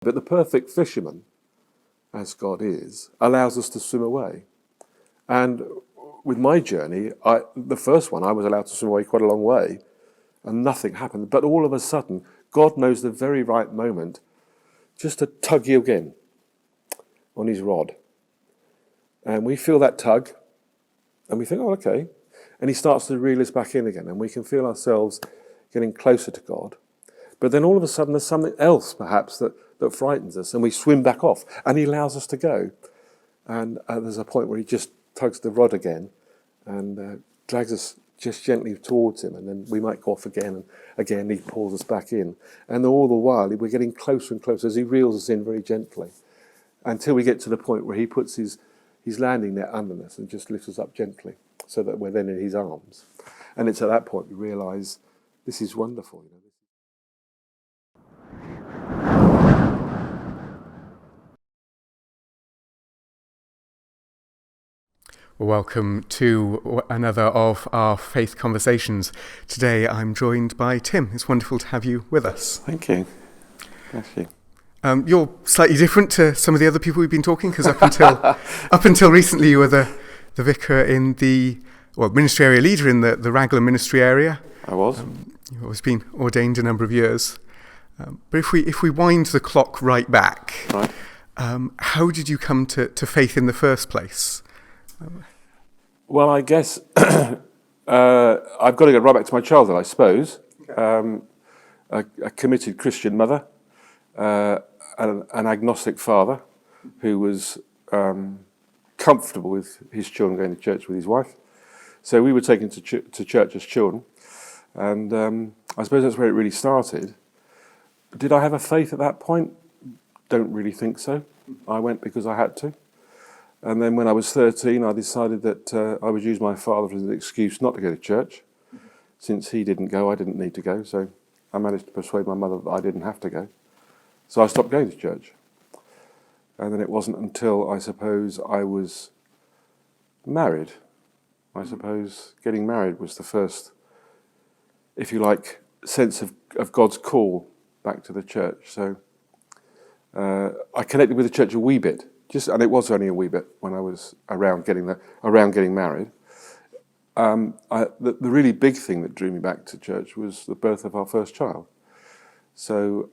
But the perfect fisherman, as God is, allows us to swim away. And with my journey, the first one, I was allowed to swim away quite a long way, and nothing happened. But all of a sudden, God knows the very right moment just to tug you again on his rod. And we feel that tug, and we think, oh, okay. And he starts to reel us back in again, and we can feel ourselves getting closer to God. But then all of a sudden, there's something else, perhaps, that frightens us, and we swim back off, and he allows us to go. And there's a point where he just tugs the rod again and drags us just gently towards him, and then we might go off again, and again he pulls us back in. And all the while, we're getting closer and closer as he reels us in very gently, until we get to the point where he puts his landing net under us and just lifts us up gently, so that we're then in his arms. And it's at that point we realise this is wonderful. Welcome to another of our faith conversations. Today I'm joined by Tim. It's wonderful to have you with us. Thank you. Bless you. You're slightly different to some of the other people we've been talking, because up until recently you were the vicar in ministry area leader in the Raglan ministry area. I was. You've always been ordained a number of years. But if we wind the clock right back, right. How did you come to faith in the first place? Well, I guess I've got to go right back to my childhood, I suppose. Okay. A committed Christian mother, an agnostic father who was comfortable with his children going to church with his wife. So we were taken to church as children, and I suppose that's where it really started. Did I have a faith at that point? Don't really think so. I went because I had to. And then when I was 13, I decided that I would use my father as an excuse not to go to church. Since he didn't go, I didn't need to go. So I managed to persuade my mother that I didn't have to go. So I stopped going to church. And then it wasn't until, I suppose, I was married. I suppose getting married was the first, if you like, sense of God's call back to the church. So I connected with the church a wee bit. And it was only a wee bit when I was around getting married. The really big thing that drew me back to church was the birth of our first child. So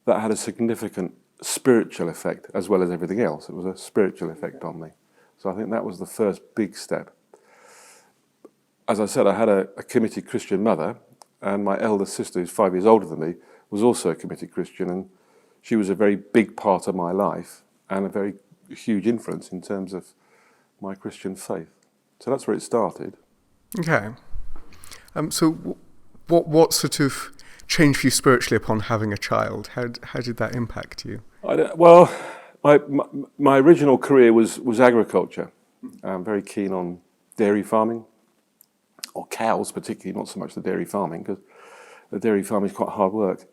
that had a significant spiritual effect as well as everything else. It was a spiritual effect on me. So I think that was the first big step. As I said, I had a committed Christian mother, and my elder sister, who's 5 years older than me, was also a committed Christian, and she was a very big part of my life and a very huge influence in terms of my Christian faith. So that's where it started. Okay. So what sort of changed for you spiritually upon having a child? How did that impact you? Well, my original career was agriculture. I'm very keen on dairy farming, or cows particularly, not so much the dairy farming, because the dairy farming is quite hard work.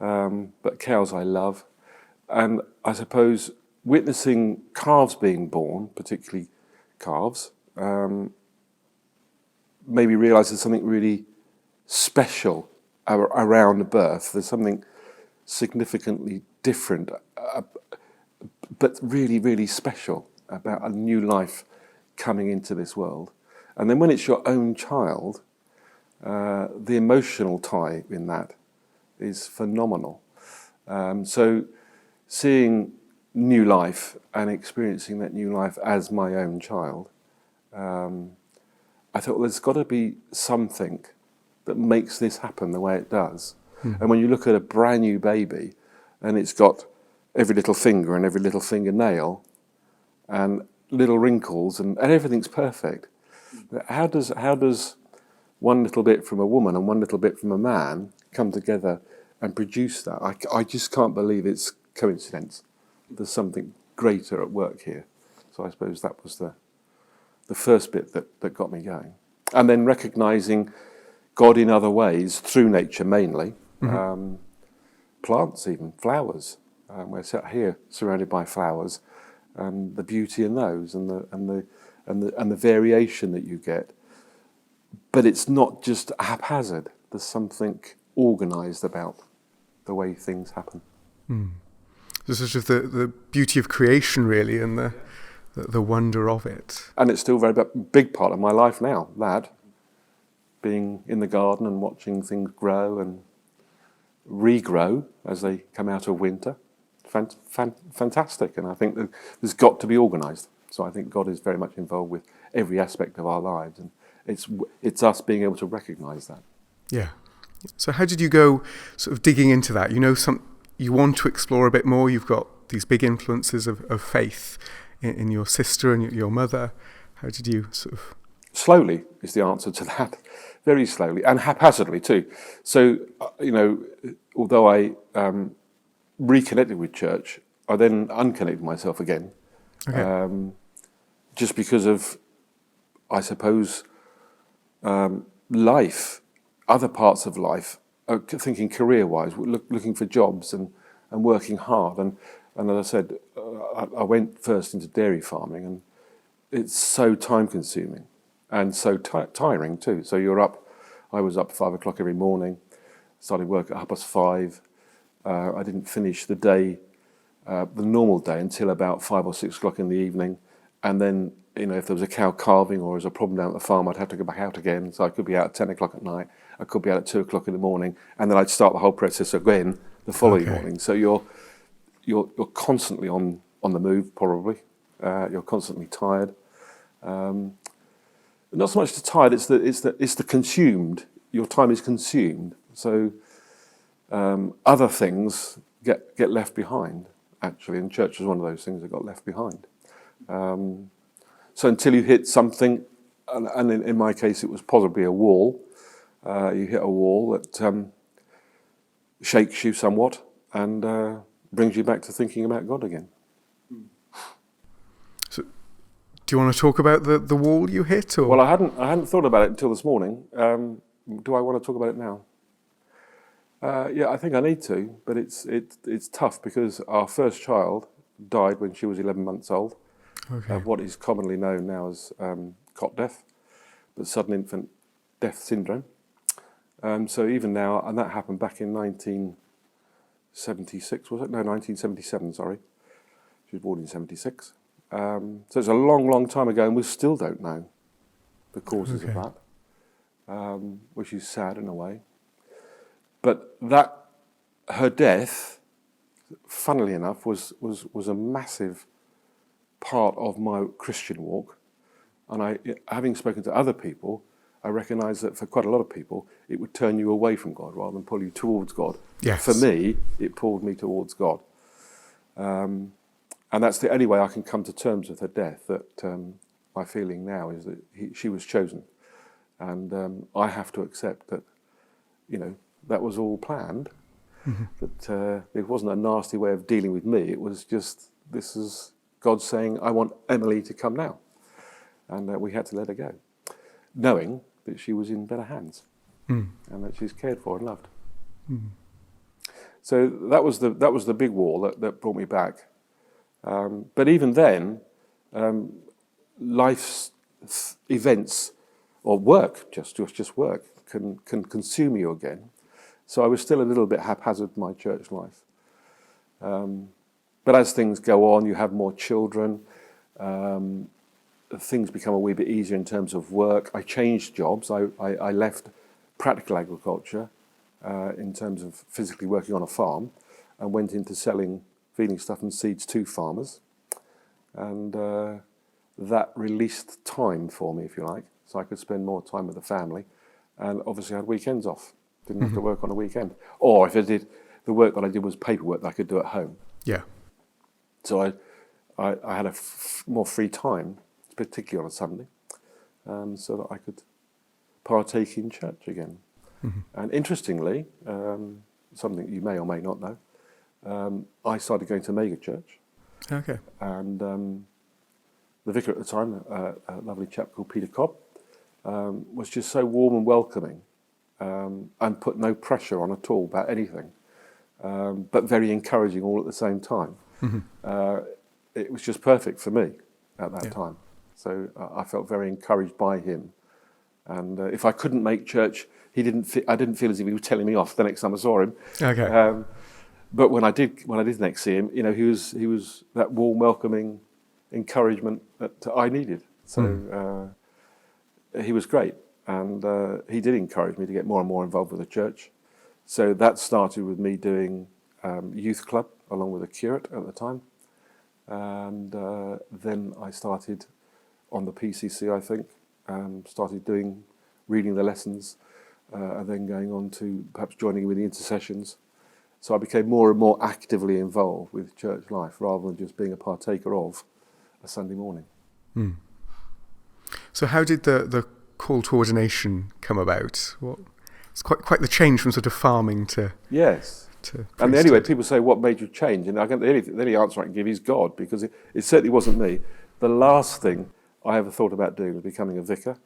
But cows I love, and I suppose witnessing calves being born, particularly calves, made me realise there's something really special around birth. There's something significantly different, but really, really special about a new life coming into this world. And then when it's your own child, the emotional tie in that is phenomenal. So seeing new life and experiencing that new life as my own child, I thought, well, there's got to be something that makes this happen the way it does. Mm. And when you look at a brand new baby and it's got every little finger and every little fingernail and little wrinkles and everything's perfect, how does one little bit from a woman and one little bit from a man come together and produce that? I just can't believe it's coincidence. There's something greater at work here. So I suppose that was the first bit that got me going. And then recognising God in other ways, through nature mainly, plants even, flowers. We're sat here surrounded by flowers, and the beauty in those and the variation that you get. But it's not just haphazard. There's something organised about the way things happen. So sort of the beauty of creation, really, and the wonder of it. And it's still a very big part of my life now, that, being in the garden and watching things grow and regrow as they come out of winter. Fantastic, and I think that there's got to be organised. So I think God is very much involved with every aspect of our lives, and it's us being able to recognise that. Yeah. So how did you go sort of digging into that? You know, you want to explore a bit more. You've got these big influences of faith in your sister and your mother. How did you sort of... Slowly is the answer to that. Very slowly, and haphazardly too. So, although I reconnected with church, I then unconnected myself again. Okay. Just because of, I suppose, life, other parts of life, thinking career-wise, looking for jobs and working hard. And as I said, I went first into dairy farming, and it's so time-consuming and so tiring too. So I was up 5 o'clock every morning, started work at 5:30. I didn't finish the day, the normal day, until about 5 or 6 o'clock in the evening. And then, if there was a cow calving or there was a problem down at the farm, I'd have to go back out again. So I could be out at 10 o'clock at night. I could be out at 2 o'clock in the morning. And then I'd start the whole process again the following morning. So you're constantly on the move, probably. You're constantly tired. Not so much the tired, it's the consumed. Your time is consumed. So other things get left behind, actually, and church was one of those things that got left behind. So until you hit something, and in my case it was possibly a wall, you hit a wall that shakes you somewhat and brings you back to thinking about God again. So, do you want to talk about the wall you hit? Or? Well, I hadn't thought about it until this morning. Do I want to talk about it now? Yeah, I think I need to, but it's tough because our first child died when she was 11 months old, of what is commonly known now as cot death, but sudden infant death syndrome. So even now, and that happened back in 1976, was it? No, 1977, sorry. She was born in 76. So it's a long, long time ago, and we still don't know the causes of that, which is sad in a way. But her death, funnily enough, was a massive part of my Christian walk. And having spoken to other people, I recognise that for quite a lot of people, it would turn you away from God rather than pull you towards God. Yes. For me, it pulled me towards God. And that's the only way I can come to terms with her death, that my feeling now is that she was chosen. And I have to accept that, that was all planned, that it wasn't a nasty way of dealing with me. It was just, this is God saying, I want Emily to come now. And we had to let her go, knowing that she was in better hands and that she's cared for and loved. So that was the big wall that brought me back. But even then, life's events or work, just work, can consume you again. So I was still a little bit haphazard in my church life. But as things go on, you have more children, things become a wee bit easier in terms of work. I changed jobs. I left practical agriculture in terms of physically working on a farm and went into selling feeding stuff and seeds to farmers. And that released time for me, if you like, so I could spend more time with the family. And obviously I had weekends off. Didn't have to work on a weekend. Or if I did, the work that I did was paperwork that I could do at home. Yeah. So I had more free time, particularly on a Sunday, so that I could partake in church again. And interestingly, something you may or may not know, I started going to Magor Church. Okay. And the vicar at the time, a lovely chap called Peter Cobb, was just so warm and welcoming, and put no pressure on at all about anything, but very encouraging all at the same time. It was just perfect for me at that time. So I felt very encouraged by him. And if I couldn't make church, I didn't feel as if he was telling me off the next time I saw him. Okay. But when I did next see him, he was that warm, welcoming encouragement that I needed. So he was great, and he did encourage me to get more and more involved with the church. So that started with me doing youth club along with a curate at the time, and then I started on the PCC, I think, started reading the lessons, and then going on to perhaps joining with the intercessions. So I became more and more actively involved with church life rather than just being a partaker of a Sunday morning. Mm. So how did the call to ordination come about? It's quite the change from sort of farming to... Yes. To and anyway, people say, what made you change? And the only answer I can give is God, because it certainly wasn't me. The last thing I ever thought about doing was becoming a vicar.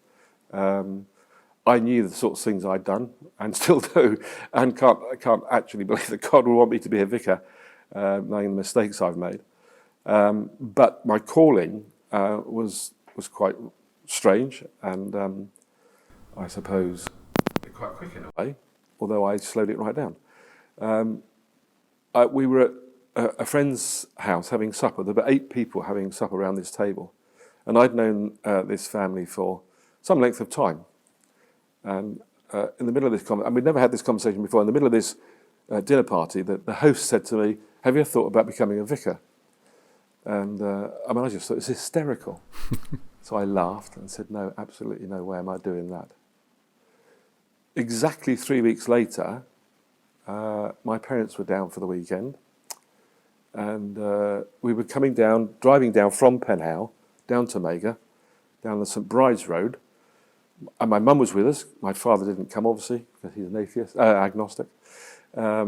I knew the sorts of things I'd done and still do, and can't actually believe that God would want me to be a vicar, knowing the mistakes I've made. But my calling was quite strange, and I suppose quite quick in a way, although I slowed it right down. We were at a friend's house having supper. There were 8 people having supper around this table, and I'd known this family for some length of time. And in the middle of this and we'd never had this conversation before, in the middle of this dinner party, the host said to me, "Have you ever thought about becoming a vicar?" And I just thought it was hysterical. So I laughed and said, "No, absolutely no way am I doing that." Exactly 3 weeks later, my parents were down for the weekend, and we were driving down from Penhow down to Magor, down the St Bride's Road. And my mum was with us. My father didn't come, obviously, because he's an atheist, agnostic. My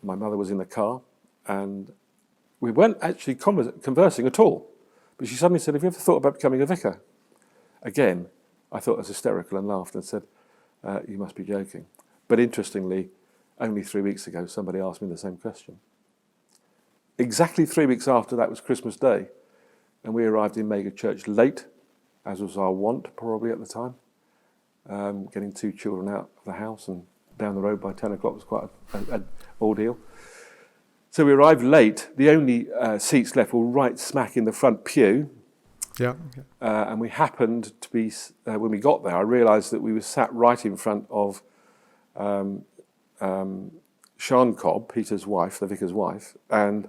mother was in the car, and we weren't actually conversing at all. But she suddenly said, "Have you ever thought about becoming a vicar?" Again, I thought it was hysterical and laughed and said, "You must be joking." But interestingly, only 3 weeks ago, somebody asked me the same question. Exactly 3 weeks after that was Christmas Day, and we arrived in Magor Church late, as was our wont probably at the time. Getting 2 children out of the house and down the road by 10 o'clock was quite an ordeal. So we arrived late. The only seats left were right smack in the front pew. Yeah. And we happened to be, when we got there, I realised that we were sat right in front of Sian Cobb, Peter's wife, the vicar's wife, and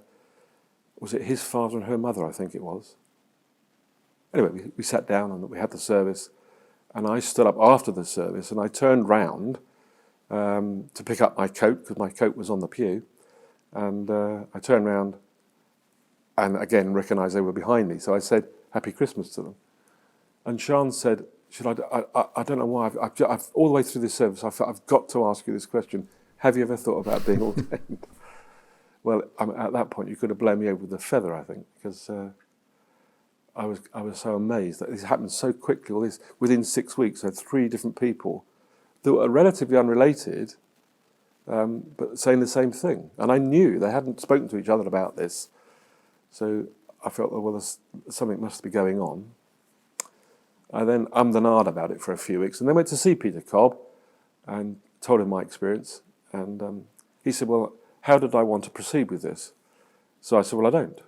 was it his father and her mother, I think it was. Anyway, we sat down and we had the service, and I stood up after the service and I turned round to pick up my coat, because my coat was on the pew, and I turned round and again recognised they were behind me, so I said, "Happy Christmas" to them. And Sian said, I don't know why, I've all the way through this service, I felt I've got to ask you this question. Have you ever thought about being ordained? Well, at that point, you could have blown me over with a feather, I think, because I was so amazed that this happened so quickly. All this within 6 weeks, I had 3 different people that were relatively unrelated, but saying the same thing. And I knew they hadn't spoken to each other about this, so I felt, well, something must be going on. I then ummed and ahed about it for a few weeks, and then went to see Peter Cobb and told him my experience. And he said, "Well, how did I want to proceed with this?" So I said, "Well, I don't."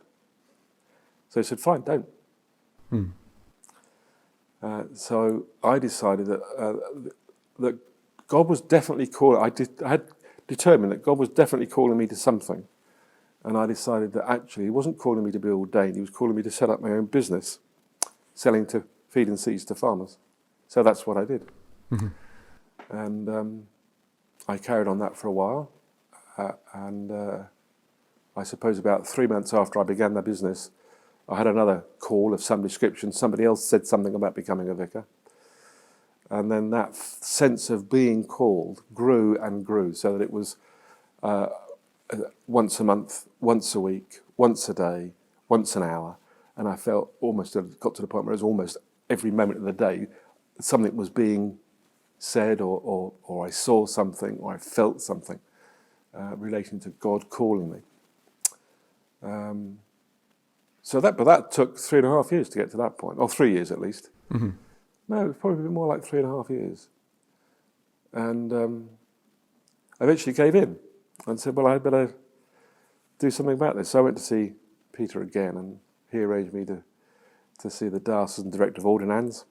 So he said, "Fine, don't." So I decided that God was definitely calling. I had determined that God was definitely calling me to something, and I decided that actually He wasn't calling me to be ordained. He was calling me to set up my own business, selling to feed and seeds to farmers. So that's what I did, and I carried on that for a while, and I suppose about 3 months after I began the business, I had another call of some description. Somebody else said something about becoming a vicar. And then that sense of being called grew and grew, so that it was once a month, once a week, once a day, once an hour. And I felt almost, it got to the point where it was almost every moment of the day, something was being said, or I saw something, or I felt something relating to God calling me. But that took 3.5 years to get to that point, or 3 years at least. No, it was probably more like 3.5 years. And I eventually gave in and said, well, I better do something about this. So I went to see Peter again, and he arranged me to see the diocesan director of ordinance,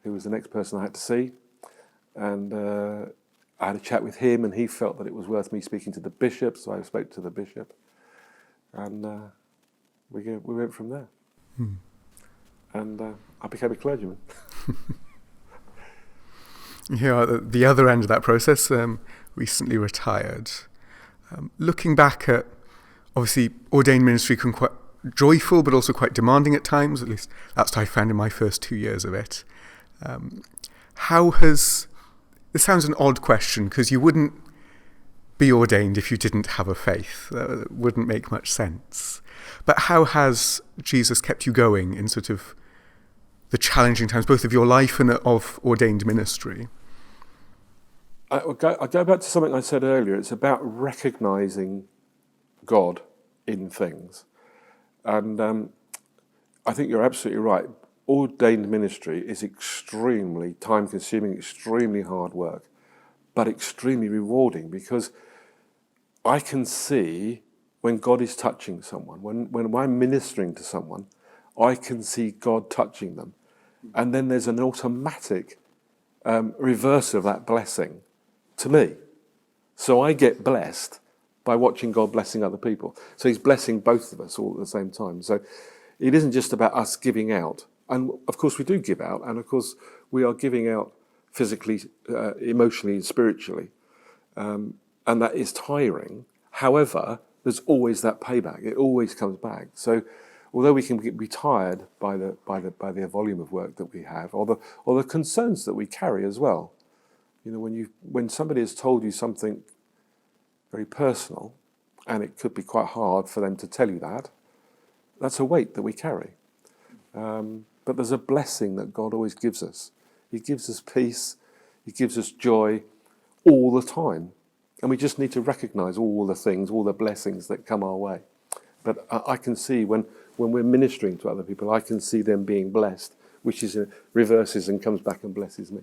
who was the next person I had to see. And I had a chat with him, and he felt that it was worth me speaking to the bishop, so I spoke to the bishop, and we went from there. And I became a clergyman. Yeah, the other end of that process, recently retired. Looking back at, obviously, ordained ministry can quite joyful, but also quite demanding at times. At least that's what I found in my first 2 years of it. This sounds an odd question, because you wouldn't be ordained if you didn't have a faith. That wouldn't make much sense. But how has Jesus kept you going in sort of the challenging times, both of your life and of ordained ministry? I go back to something I said earlier. It's about recognising God in things. And I think you're absolutely right. Ordained ministry is extremely time-consuming, extremely hard work, but extremely rewarding, because I can see when God is touching someone, when I'm ministering to someone, I can see God touching them. And then there's an automatic reverse of that blessing to me. So I get blessed by watching God blessing other people. So he's blessing both of us all at the same time. So it isn't just about us giving out. And of course we do give out, and of course we are giving out physically, emotionally, and spiritually. And that is tiring. However, there's always that payback. It always comes back. So although we can be tired by the volume of work that we have, or the concerns that we carry as well. You know, when somebody has told you something very personal, and it could be quite hard for them to tell you that, that's a weight that we carry. But there's a blessing that God always gives us. He gives us peace, he gives us joy all the time. And we just need to recognise all the things, all the blessings that come our way. But I can see when we're ministering to other people, I can see them being blessed, which is reverses and comes back and blesses me.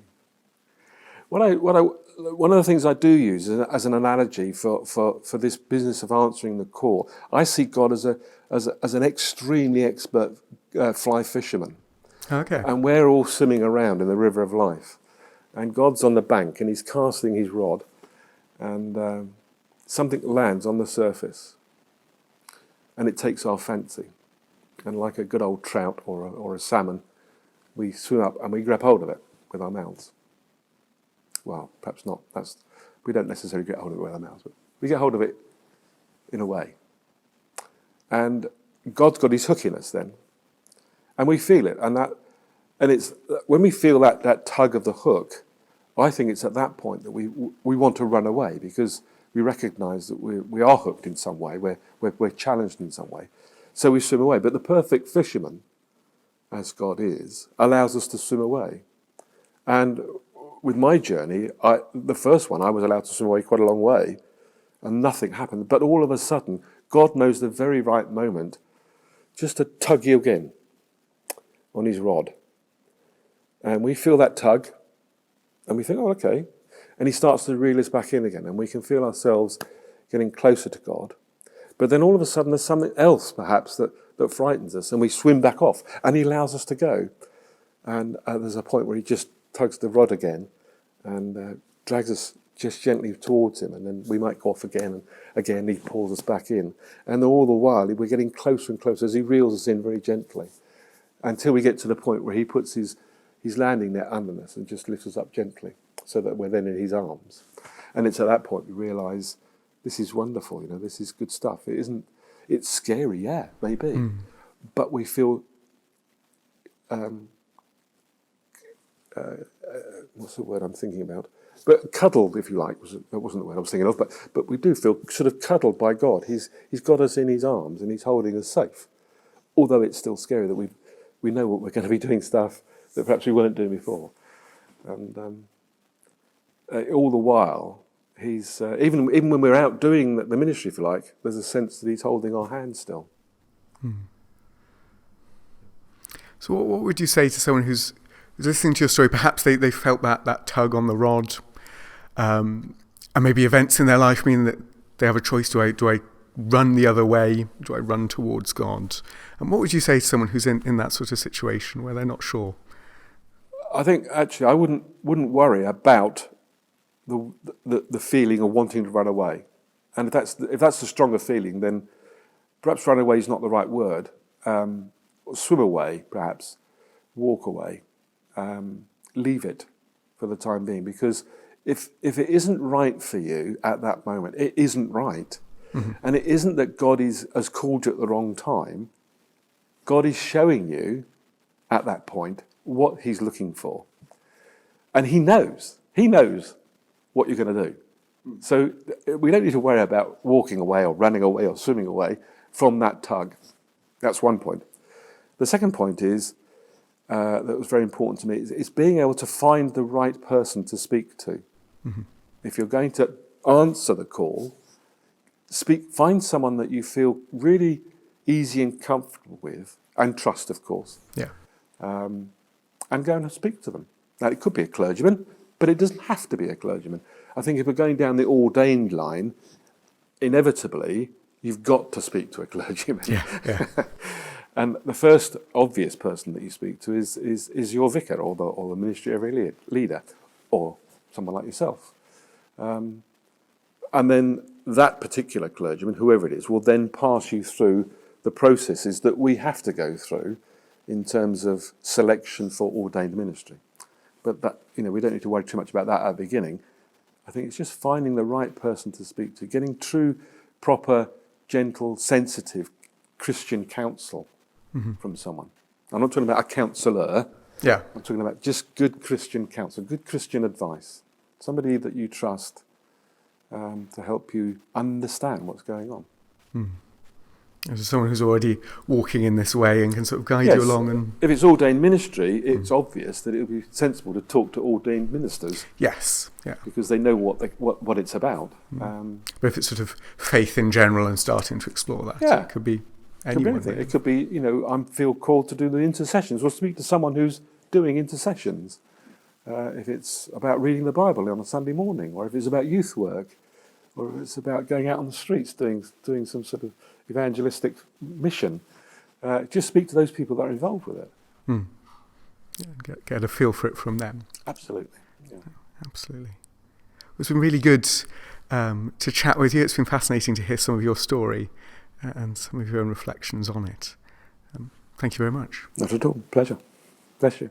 One of the things I do use as an analogy for this business of answering the call, I see God as an extremely expert fly fisherman. Okay. And we're all swimming around in the river of life. And God's on the bank and he's casting his rod, and something lands on the surface. And it takes our fancy. And like a good old trout or a salmon, we swim up and we grab hold of it with our mouths. Well, perhaps not. We don't necessarily get hold of it with our mouths, but we get hold of it in a way. And God's got his hook in us then. And we feel it. And it's when we feel that tug of the hook, I think it's at that point that we want to run away, because we recognise that we are hooked in some way, we're challenged in some way. So we swim away. But the perfect fisherman, as God is, allows us to swim away. And with my journey, the first one, I was allowed to swim away quite a long way, and nothing happened. But all of a sudden, God knows the very right moment just to tug you again on his rod. And we feel that tug, and we think, oh, okay. And he starts to reel us back in again, and we can feel ourselves getting closer to God. But then all of a sudden, there's something else, perhaps, that frightens us, and we swim back off, and he allows us to go. And there's a point where he just tugs the rod again and drags us just gently towards him, and then we might go off again, and again he pulls us back in. And all the while, we're getting closer and closer as he reels us in very gently, until we get to the point where he puts his landing net under us and just lifts us up gently, so that we're then in his arms. And it's at that point we realise, this is wonderful, this is good stuff. It's scary, yeah, maybe, but we feel, what's the word I'm thinking about? But cuddled, if you like, that wasn't the word I was thinking of, but we do feel sort of cuddled by God. He's got us in his arms and he's holding us safe. Although it's still scary that we know what we're going to be doing stuff that perhaps we weren't doing before. And all the while, he's even when we're out doing the ministry, if you like, there's a sense that he's holding our hand still. So what would you say to someone who's listening to your story? Perhaps they felt that tug on the rod, and maybe events in their life mean that they have a choice. Do I run the other way? Do I run towards God? And what would you say to someone who's in that sort of situation where they're not sure? I think actually I wouldn't worry about the feeling of wanting to run away. And if that's the stronger feeling, then perhaps run away is not the right word. Swim away, perhaps. Walk away. Leave it for the time being. Because if it isn't right for you at that moment, it isn't right. Mm-hmm. And it isn't that God has called you at the wrong time. God is showing you at that point what he's looking for. And he knows what you're going to do. So we don't need to worry about walking away or running away or swimming away from that tug. That's one point. The second point is, that was very important to me, is being able to find the right person to speak to. Mm-hmm. If you're going to answer the call, find someone that you feel really easy and comfortable with, and trust, of course. Yeah. And go and speak to them. Now, it could be a clergyman, but it doesn't have to be a clergyman. I think if we're going down the ordained line, inevitably, you've got to speak to a clergyman. Yeah. And the first obvious person that you speak to is your vicar or the ministerial leader, or someone like yourself. And then that particular clergyman, whoever it is, will then pass you through the processes that we have to go through in terms of selection for ordained ministry. But that, we don't need to worry too much about that at the beginning. I think it's just finding the right person to speak to, getting true, proper, gentle, sensitive Christian counsel from someone. I'm not talking about a counsellor. Yeah. I'm talking about just good Christian counsel, good Christian advice. Somebody that you trust to help you understand what's going on. Mm. As someone who's already walking in this way and can sort of guide you along. And if it's ordained ministry, it's obvious that it would be sensible to talk to ordained ministers. Yes, yeah, because they know what it's about. But if it's sort of faith in general and starting to explore that, it could be anyone. It could be, I feel called to do the intercessions, or speak to someone who's doing intercessions. If it's about reading the Bible on a Sunday morning, or if it's about youth work, or if it's about going out on the streets doing some sort of evangelistic mission, just speak to those people that are involved with it. Yeah, get a feel for it from them. Absolutely. Yeah. Absolutely. It's been really good to chat with you. It's been fascinating to hear some of your story and some of your own reflections on it. Thank you very much. Not at all. Pleasure. Bless you.